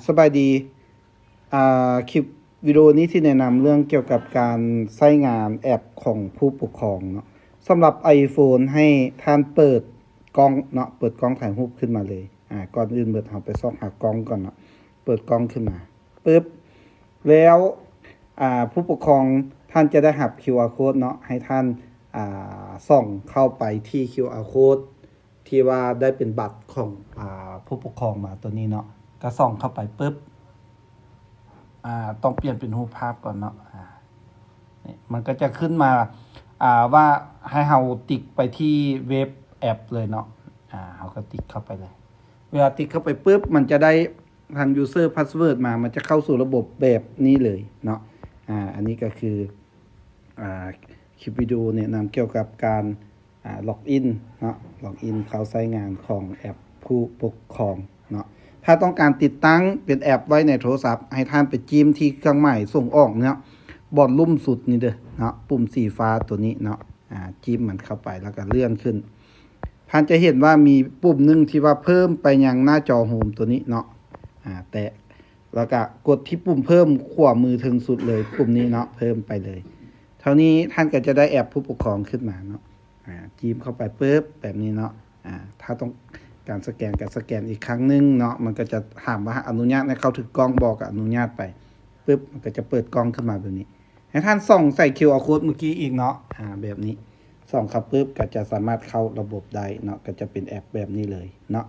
สบายดีคลิปวิดีโอนี้ที่แนะนำเรื่องเกี่ยวกับการใช้งานแอปของผู้ปกครองเนาะสำหรับ iPhone ให้ท่านเปิดกล้องเนาะเปิดกล้องถ่ายรูปขึ้นมาเลยก่อนอื่นเราไปซอกหากล้องก่อนเนาะเปิดกล้องขึ้นมาปึ๊บแล้วผู้ปกครองท่านจะได้หับ QR code เนาะให้ท่านส่องเข้าไปที่ QR code ที่ว่าได้เป็นบัตรของผู้ปกครองมาตัวนี้เนาะก็ส่องเข้าไปปึ๊บต้องเปลี่ยนเป็นรูปภาพก่อนเนาะนี่มันก็จะขึ้นมาว่าให้เราติ๊กไปที่เว็บแอปเลยเนาะเราก็ติ๊กเข้าไปเลยเวลาติ๊กเข้าไปปึ๊บมันจะได้ทาง user password มามันจะเข้าสู่ระบบแบบนี้เลยเนาะอันนี้ก็คือคลิปวิดีโอแนะนำเกี่ยวกับการล็อกอินเนาะล็อกอินเข้าใช้งานของแอปผู้ปกครองเนาะถ้าต้องการติดตั้งเป็นแอปไว้ในโทรศัพท์ให้ท่านไปจิ้มที่เครื่องหมายส่งออกเนาะบอลลุ่มสุดนี่เด้อเนาะปุ่มสีฟ้าตัวนี้เนาะจิ้มมันเข้าไปแล้วก็เลื่อนขึ้นท่านจะเห็นว่ามีปุ่มนึงที่ว่าเพิ่มไปยังหน้าจอโฮมตัวนี้เนาะแต่แล้วก็กดที่ปุ่มเพิ่มขวามือถึงสุดเลยปุ่มนี้เนาะเพิ่มไปเลยเท่านี้ท่านก็จะได้แอปผู้ปกครองขึ้นมาเนาะจิ้มเข้าไปปึ๊บแบบนี้เนาะถ้าต้องการสแกนกับสแกนอีกครั้งนึงเนาะมันก็จะถามว่าอนุญาตให้เข้าถึงกล้องบอกอนุญาตไปปึ๊บมันก็จะเปิดกล้องขึ้นมาแบบนี้ให้ท่านส่องใส่ QR code เมื่อกี้อีกเนาะแบบนี้ส่องเข้าปึ๊บก็จะสามารถเข้าระบบได้เนาะก็จะเป็นแอปแบบนี้เลยเนาะ